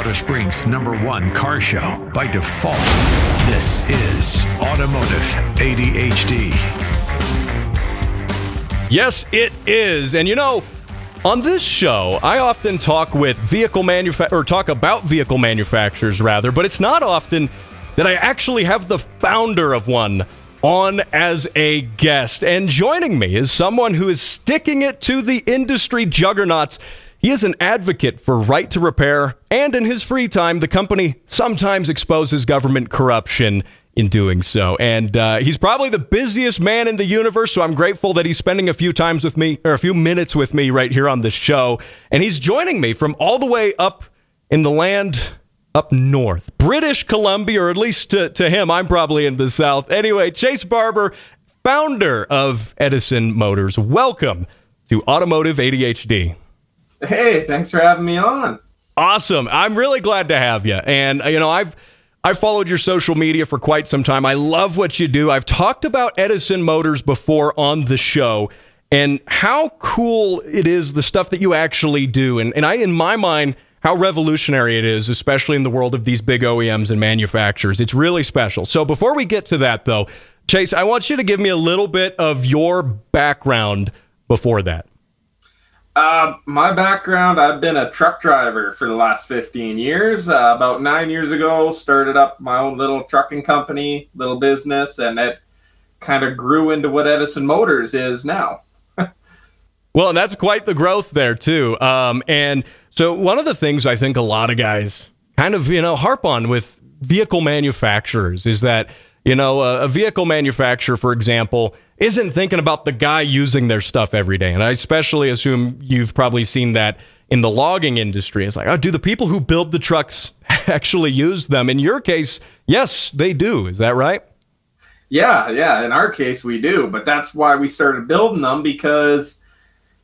Colorado Springs' #1 car show by default. This is Automotive ADHD. Yes, it is. And on this show, I often talk about vehicle manufacturers, but it's not often that I actually have the founder of one on as a guest. And joining me is someone who is sticking it to the industry juggernauts. He is an advocate for right to repair, and in his free time, the company sometimes exposes government corruption in doing so. And he's probably the busiest man in the universe, so I'm grateful that he's spending a few minutes with me right here on this show. And he's joining me from all the way up in the land up north, British Columbia, or at least to him. I'm probably in the south. Anyway, Chace Barber, founder of Edison Motors. Welcome to Automotive ADHD. Hey, thanks for having me on. Awesome. I'm really glad to have you. And, I've followed your social media for quite some time. I love what you do. I've talked about Edison Motors before on the show and how cool it is, the stuff that you actually do. And in my mind, how revolutionary it is, especially in the world of these big OEMs and manufacturers. It's really special. So before we get to that, though, Chace, I want you to give me a little bit of your background before that. My background, I've been a truck driver for the last 15 years. About 9 years ago, started up my own little trucking company, little business, and it kind of grew into what Edison Motors is now. Well, and that's quite the growth there, too. And so one of the things I think a lot of guys kind of, harp on with vehicle manufacturers is that, a vehicle manufacturer, for example, isn't thinking about the guy using their stuff every day. And I especially assume you've probably seen that in the logging industry. It's like, do the people who build the trucks actually use them? In your case, yes, they do. Is that right? Yeah. In our case, we do. But that's why we started building them, because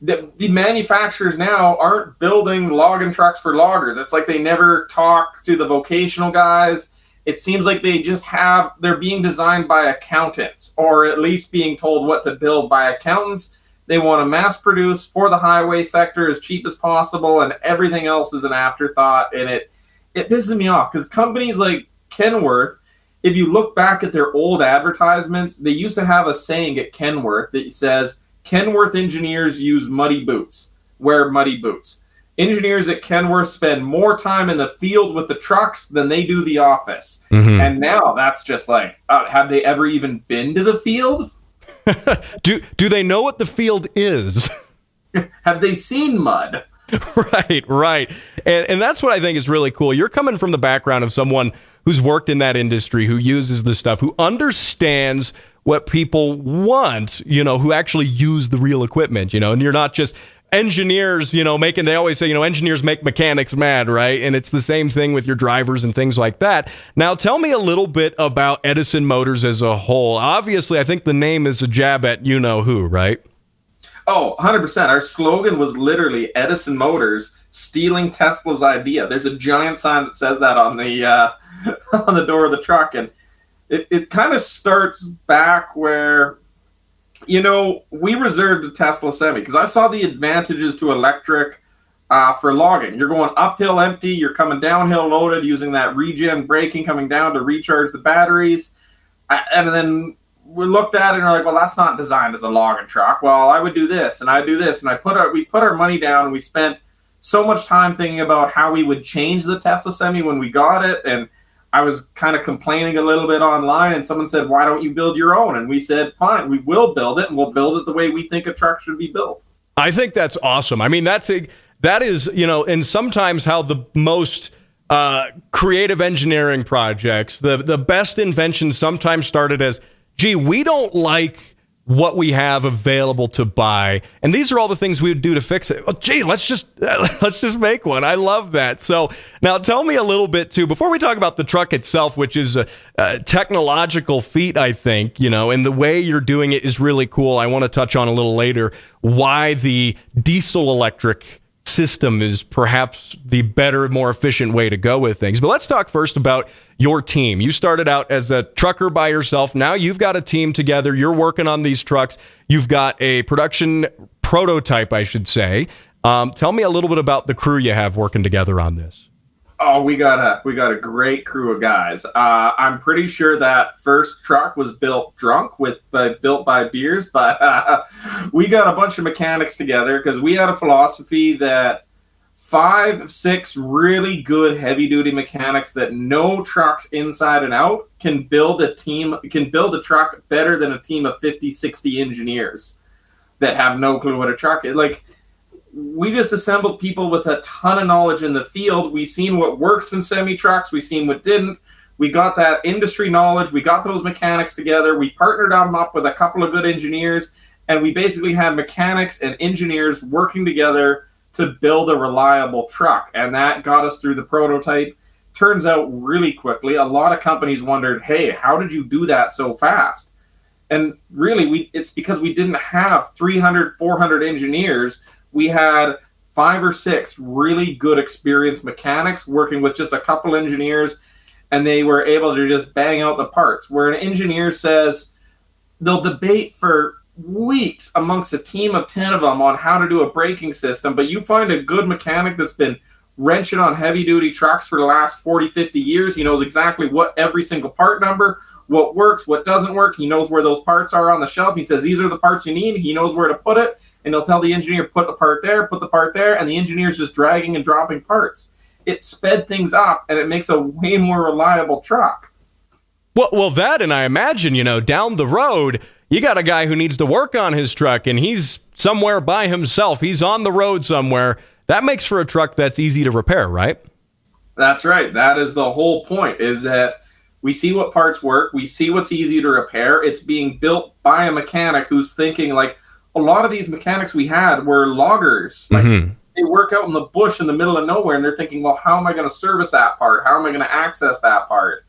the manufacturers now aren't building logging trucks for loggers. It's like they never talk to the vocational guys. It seems like they're being designed by accountants, or at least being told what to build by accountants. They want to mass produce for the highway sector as cheap as possible, and everything else is an afterthought. And it pisses me off, because companies like Kenworth, if you look back at their old advertisements, they used to have a saying at Kenworth that says, Kenworth engineers use muddy boots, wear muddy boots. Engineers at Kenworth spend more time in the field with the trucks than they do the office. Mm-hmm. And now that's just like, have they ever even been to the field? Do they know what the field is? Have they seen mud? Right. And that's what I think is really cool. You're coming from the background of someone who's worked in that industry, who uses the stuff, who understands what people want, who actually use the real equipment, and you're not just engineers, they always say, engineers make mechanics mad, right? And it's the same thing with your drivers and things like that. Now, tell me a little bit about Edison Motors as a whole. Obviously, I think the name is a jab at you-know-who, right? Oh, 100%. Our slogan was literally Edison Motors stealing Tesla's idea. There's a giant sign that says that on the on the door of the truck. And it kind of starts back where, we reserved a Tesla Semi because I saw the advantages to electric for logging. You're going uphill empty, you're coming downhill loaded, using that regen braking coming down to recharge the batteries. And then we looked at it and we're like, well, that's not designed as a logging truck. Well, I would do this and I do this. And we put our money down, and we spent so much time thinking about how we would change the Tesla Semi when we got it. And I was kind of complaining a little bit online, and someone said, why don't you build your own? And we said, fine, we will build it, and we'll build it the way we think a truck should be built. I think that's awesome. I mean, that is, and sometimes how the most creative engineering projects, the best inventions sometimes started as, gee, we don't like what we have available to buy, and these are all the things we would do to fix it. Well, gee, let's just make one. I love that. So now tell me a little bit too, before we talk about the truck itself, which is a technological feat, I think, and the way you're doing it is really cool. I want to touch on a little later why the diesel electric system is perhaps the better, more efficient way to go with things. But let's talk first about your team. You started out as a trucker by yourself. Now you've got a team together. You're working on these trucks. You've got a production prototype, I should say. Tell me a little bit about the crew you have working together on this. Oh, Oh, we got a great crew of guys. I'm pretty sure that first truck was built drunk built by beers, but we got a bunch of mechanics together because we had a philosophy that 5, 6 really good heavy duty mechanics that know trucks inside and out can build a truck better than a team of 50, 60 engineers that have no clue what a truck is. Like, we just assembled people with a ton of knowledge in the field. We seen what works in semi trucks. We seen what didn't. We got that industry knowledge. We got those mechanics together. We partnered them up with a couple of good engineers, and we basically had mechanics and engineers working together to build a reliable truck. And that got us through the prototype. Turns out really quickly. A lot of companies wondered, hey, how did you do that so fast? And really, it's because we didn't have 300, 400 engineers. We had 5 or 6 really good experienced mechanics working with just a couple engineers, and they were able to just bang out the parts. Where an engineer says they'll debate for weeks amongst a team of 10 of them on how to do a braking system, but you find a good mechanic that's been wrenching on heavy duty trucks for the last 40, 50 years. He knows exactly what every single part number, what works, what doesn't work. He knows where those parts are on the shelf. He says, these are the parts you need. He knows where to put it. And he'll tell the engineer, put the part there, and the engineer's just dragging and dropping parts. It sped things up, and it makes a way more reliable truck. Well, that, and I imagine, down the road, you got a guy who needs to work on his truck, and he's somewhere by himself. He's on the road somewhere. That makes for a truck that's easy to repair, right? That's right. That is the whole point, is that we see what parts work. We see what's easy to repair. It's being built by a mechanic who's thinking, like, a lot of these mechanics we had were loggers. Like, they work out in the bush in the middle of nowhere, and they're thinking, well, how am I going to service that part? How am I going to access that part?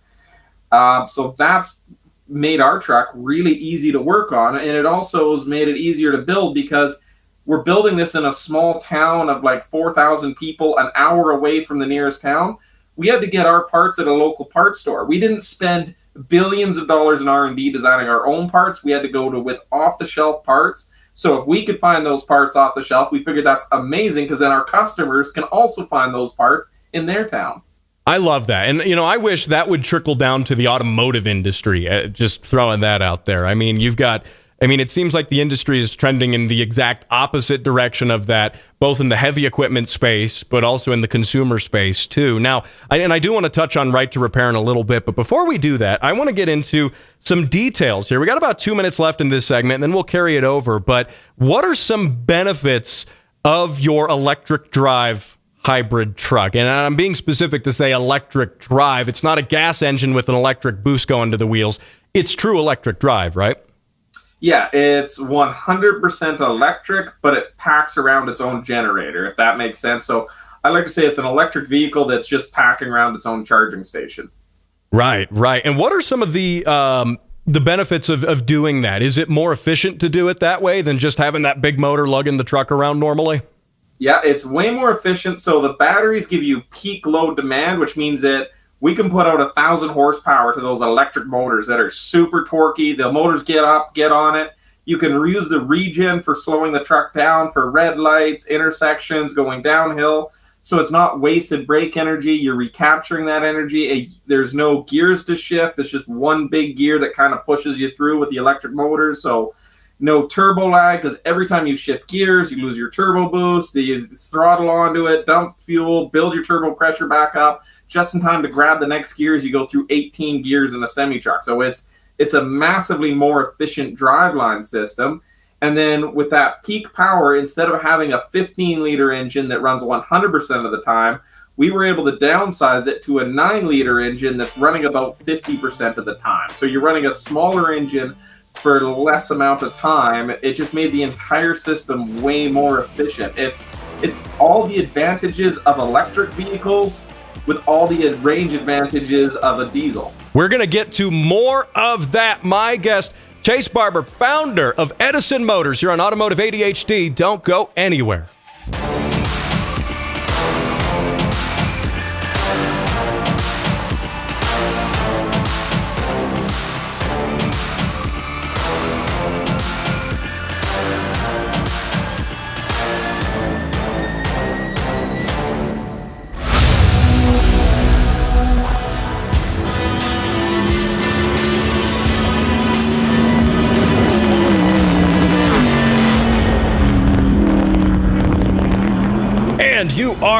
So that's made our truck really easy to work on, and it also has made it easier to build because we're building this in a small town of like 4,000 people, an hour away from the nearest town. We had to get our parts at a local parts store. We didn't spend billions of dollars in R&D designing our own parts. We had to go with off-the-shelf parts. So if we could find those parts off the shelf, we figured that's amazing because then our customers can also find those parts in their town. I love that. And, I wish that would trickle down to the automotive industry, just throwing that out there. It seems like the industry is trending in the exact opposite direction of that, both in the heavy equipment space, but also in the consumer space, too. Now, I do want to touch on right to repair in a little bit, but before we do that, I want to get into some details here. We got about 2 minutes left in this segment, and then we'll carry it over. But what are some benefits of your electric drive hybrid truck? And I'm being specific to say electric drive. It's not a gas engine with an electric boost going to the wheels. It's true electric drive, right? Yeah, it's 100% electric, but it packs around its own generator, if that makes sense. So I like to say it's an electric vehicle that's just packing around its own charging station. Right. And what are some of the benefits of doing that? Is it more efficient to do it that way than just having that big motor lugging the truck around normally? Yeah, it's way more efficient. So the batteries give you peak load demand, which means that we can put out 1,000 horsepower to those electric motors that are super torquey. The motors get up, get on it. You can use the regen for slowing the truck down for red lights, intersections, going downhill. So it's not wasted brake energy. You're recapturing that energy. There's no gears to shift. It's just one big gear that kind of pushes you through with the electric motors. So no turbo lag, because every time you shift gears, you lose your turbo boost. You throttle onto it, dump fuel, build your turbo pressure back up. Just in time to grab the next gears, you go through 18 gears in a semi-truck. So it's a massively more efficient driveline system. And then with that peak power, instead of having a 15-liter engine that runs 100% of the time, we were able to downsize it to a 9-liter engine that's running about 50% of the time. So you're running a smaller engine for less amount of time. It just made the entire system way more efficient. It's all the advantages of electric vehicles with all the range advantages of a diesel. We're going to get to more of that. My guest, Chace Barber, founder of Edison Motors. You're on Automotive ADHD. Don't go anywhere.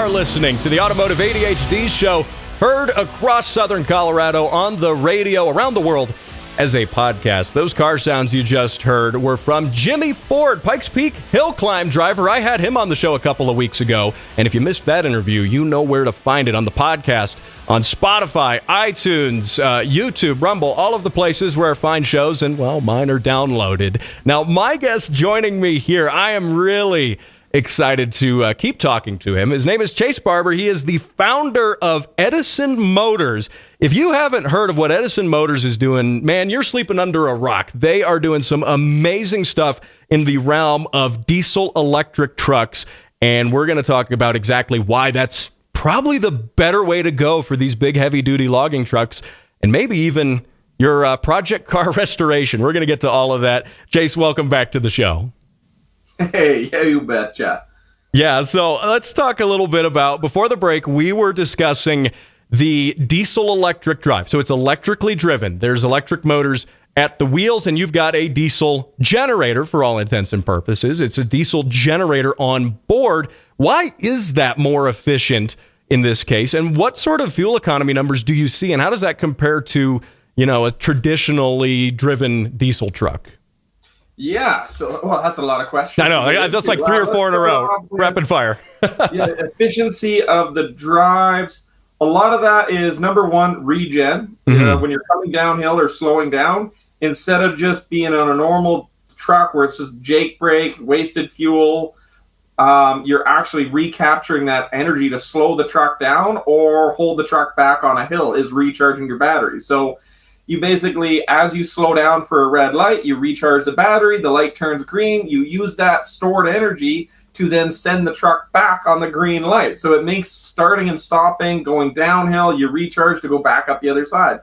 are listening to the Automotive ADHD show, heard across Southern Colorado on the radio, around the world as a podcast. Those car sounds you just heard were from Jimmy Ford, Pikes Peak hill climb driver. I had him on the show a couple of weeks ago, and if you missed that interview, you know where to find it on the podcast, on Spotify, iTunes, YouTube, Rumble, all of the places where I find shows, and, well, mine are downloaded. Now, my guest joining me here, I am really excited to keep talking to him. His name is Chace Barber. He is the founder of Edison Motors. If you haven't heard of what Edison Motors is doing, man, you're sleeping under a rock. They are doing some amazing stuff in the realm of diesel electric trucks, and we're going to talk about exactly why that's probably the better way to go for these big heavy-duty logging trucks, and maybe even your project car restoration. We're going to get to all of that. Chace, welcome back to the show. Hey, you betcha. Yeah, so let's talk a little bit about, before the break, we were discussing the diesel electric drive. So it's electrically driven. There's electric motors at the wheels, and you've got a diesel generator for all intents and purposes. It's a diesel generator on board. Why is that more efficient in this case? And what sort of fuel economy numbers do you see? And how does that compare to, a traditionally driven diesel truck? Yeah, well, that's a lot of questions. I know, that's like 3 or 4 in a row, rapid fire. Yeah, efficiency of the drives. A lot of that is, number one, regen. When you're coming downhill or slowing down, instead of just being on a normal truck where it's just jake brake, wasted fuel, you're actually recapturing that energy to slow the truck down or hold the truck back on a hill, is recharging your battery. So you basically, as you slow down for a red light, you recharge the battery, the light turns green, you use that stored energy to then send the truck back on the green light. So it makes starting and stopping, going downhill, you recharge to go back up the other side.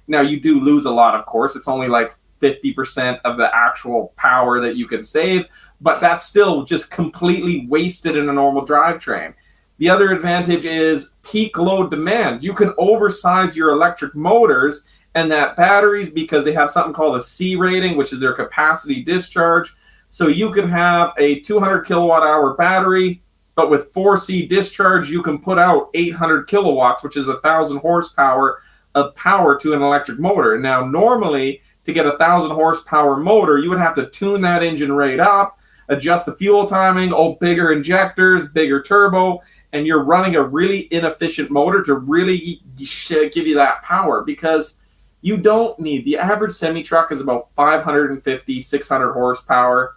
Now, you do lose a lot, of course. It's only like 50% of the actual power that you can save, but that's still just completely wasted in a normal drivetrain. The other advantage is peak load demand. You can oversize your electric motors and that batteries, because they have something called a C rating, which is their capacity discharge. So you could have a 200 kilowatt hour battery, but with 4C discharge, you can put out 800 kilowatts, which is 1,000 horsepower of power to an electric motor. Now, normally, to get a 1,000 horsepower motor, you would have to tune that engine rate up, adjust the fuel timing, bigger injectors, bigger turbo, and you're running a really inefficient motor to really give you that power, because you don't need, the average semi-truck is about 550, 600 horsepower.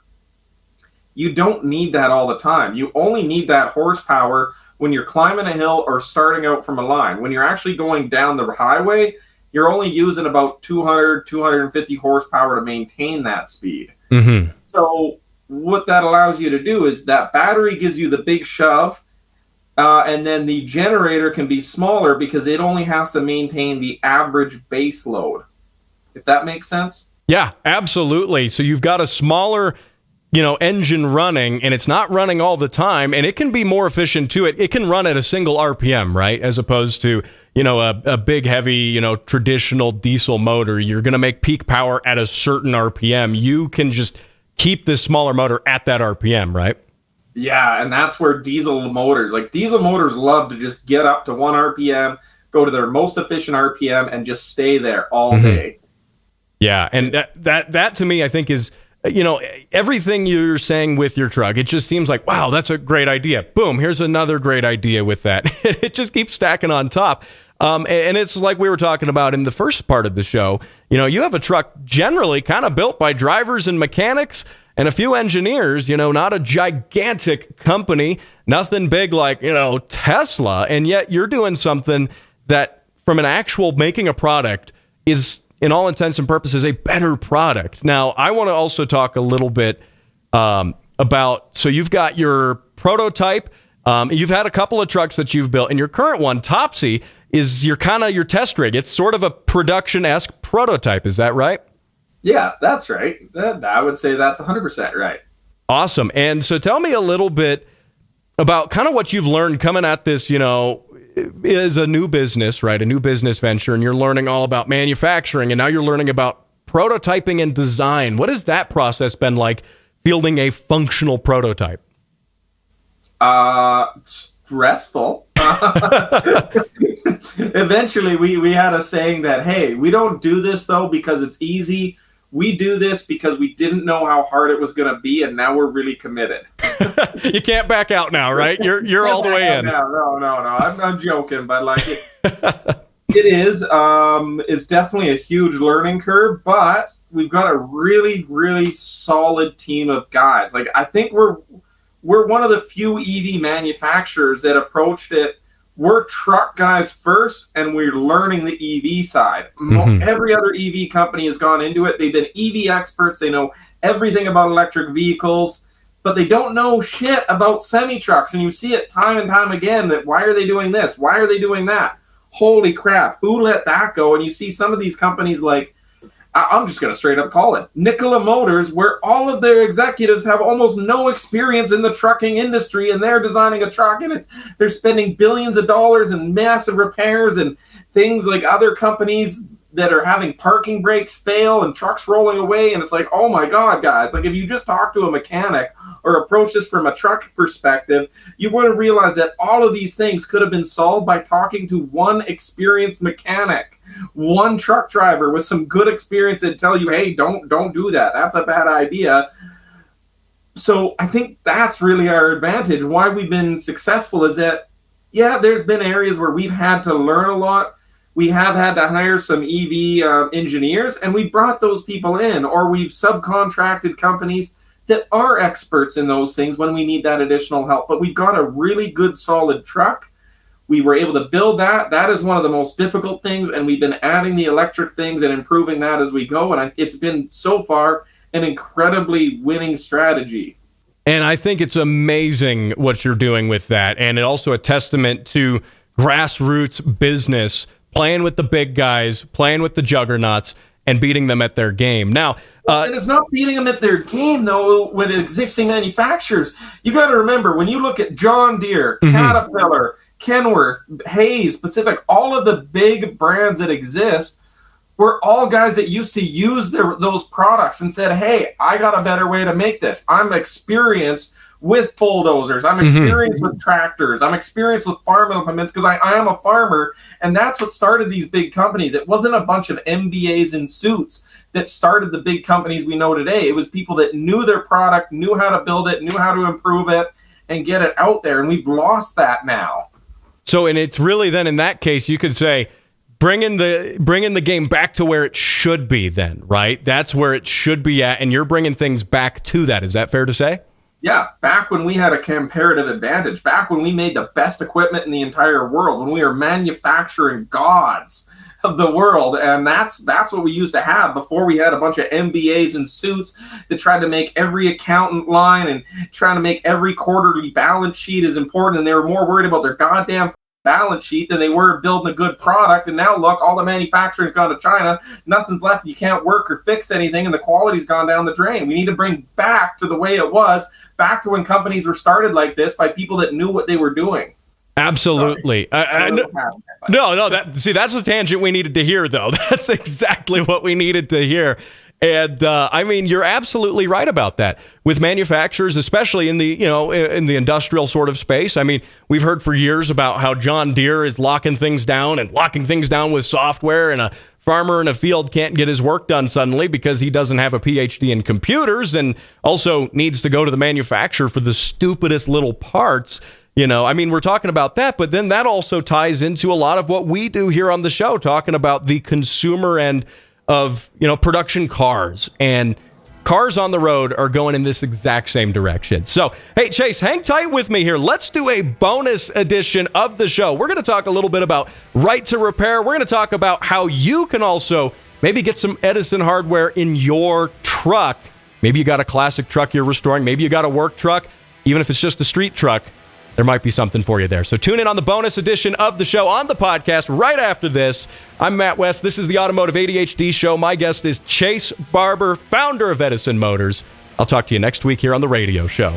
You don't need that all the time. You only need that horsepower when you're climbing a hill or starting out from a line. When you're actually going down the highway, you're only using about 200, 250 horsepower to maintain that speed. Mm-hmm. So what that allows you to do is that battery gives you the big shove, and then the generator can be smaller because it only has to maintain the average base load, if that makes sense. Yeah, absolutely. So you've got a smaller, engine running, and it's not running all the time, and it can be more efficient too. It can run at a single RPM, right? As opposed to, a big, heavy, traditional diesel motor. You're going to make peak power at a certain RPM. You can just keep this smaller motor at that RPM, right? Yeah, and that's where diesel motors love to just get up to 1 RPM, go to their most efficient RPM, and just stay there all day. Yeah, and that to me, I think is, everything you're saying with your truck, it just seems like, wow, that's a great idea. Boom, here's another great idea with that. It just keeps stacking on top. And it's like we were talking about in the first part of the show. You have a truck generally kind of built by drivers and mechanics and a few engineers, not a gigantic company, nothing big like, Tesla. And yet you're doing something that from an actual making a product is, in all intents and purposes, a better product. Now, I want to also talk a little bit about, so you've got your prototype. You've had a couple of trucks that you've built, and your current one, Topsy, is your test rig. It's sort of a production-esque prototype. Is that right? Yeah, that's right. I would say that's 100% right. Awesome. And so tell me a little bit about kind of what you've learned coming at this, is a new business, right? A new business venture, and you're learning all about manufacturing, and now you're learning about prototyping and design. What has that process been like, fielding a functional prototype? stressful. Eventually, we had a saying that, hey, we don't do this, though, because it's easy. We do this because we didn't know how hard it was going to be, and now we're really committed. You can't back out now, right? You're all the way in. No. I'm joking, but like it is. It's definitely a huge learning curve, but we've got a really, really solid team of guys. Like, I think we're one of the few EV manufacturers that approached it. We're truck guys first, and we're learning the EV side. Every other EV company has gone into it. They've been EV experts. They know everything about electric vehicles, but they don't know shit about semi-trucks. And you see it time and time again that why are they doing this? Why are they doing that? Holy crap, who let that go? And you see some of these companies like, I'm just going to straight up call it Nikola Motors, where all of their executives have almost no experience in the trucking industry, and they're designing a truck, and they're spending billions of dollars in massive repairs and things like other companies that are having parking brakes fail and trucks rolling away. And it's like, oh my God, guys, like if you just talk to a mechanic or approach this from a truck perspective, you would have realized that all of these things could have been solved by talking to one experienced mechanic, one truck driver with some good experience that tell you, hey, don't do that. That's a bad idea. So I think that's really our advantage. Why we've been successful is that, yeah, there's been areas where we've had to learn a lot. We have had to hire some EV engineers, and we brought those people in, or we've subcontracted companies that are experts in those things when we need that additional help. But we've got a really good, solid truck. We were able to build that. That is one of the most difficult things, and we've been adding the electric things and improving that as we go. And it's been, so far, an incredibly winning strategy. And I think it's amazing what you're doing with that, and it also a testament to grassroots business, playing with the big guys, playing with the juggernauts, and beating them at their game. Now, and it's not beating them at their game, though, with existing manufacturers. You got to remember, when you look at John Deere, Caterpillar, Kenworth, Hayes, Pacific, all of the big brands that exist were all guys that used to use those products and said, hey, I got a better way to make this. I'm experienced with bulldozers. I'm experienced with tractors. I'm experienced with farm implements because I am a farmer. And that's what started these big companies. It wasn't a bunch of MBAs in suits that started the big companies we know today. It was people that knew their product, knew how to build it, knew how to improve it, and get it out there. And we've lost that now. So, and it's really then in that case, you could say, bringing the game back to where it should be then, right? That's where it should be at. And you're bringing things back to that. Is that fair to say? Yeah, back when we had a comparative advantage, back when we made the best equipment in the entire world, when we were manufacturing gods of the world, and that's what we used to have before we had a bunch of MBAs and suits that tried to make every accountant line and trying to make every quarterly balance sheet as important, and they were more worried about their goddamn balance sheet than they were building a good product. And now look, all the manufacturing's gone to China, nothing's left, you can't work or fix anything, and the quality's gone down the drain. We need to bring back to the way it was, back to when companies were started like this by people that knew what they were doing. Absolutely. No, that's the tangent we needed to hear, though. That's exactly what we needed to hear. And I mean, you're absolutely right about that. With manufacturers, especially in the in the industrial sort of space. I mean, we've heard for years about how John Deere is locking things down with software, and a farmer in a field can't get his work done suddenly because he doesn't have a PhD in computers and also needs to go to the manufacturer for the stupidest little parts. I mean, we're talking about that, but then that also ties into a lot of what we do here on the show, talking about the consumer end of, production cars, and cars on the road are going in this exact same direction. So, hey, Chace, hang tight with me here. Let's do a bonus edition of the show. We're going to talk a little bit about right to repair. We're going to talk about how you can also maybe get some Edison hardware in your truck. Maybe you got a classic truck you're restoring. Maybe you got a work truck. Even if it's just a street truck, there might be something for you there. So tune in on the bonus edition of the show on the podcast right after this. I'm Matt West. This is the Automotive ADHD Show. My guest is Chace Barber, founder of Edison Motors. I'll talk to you next week here on the radio show.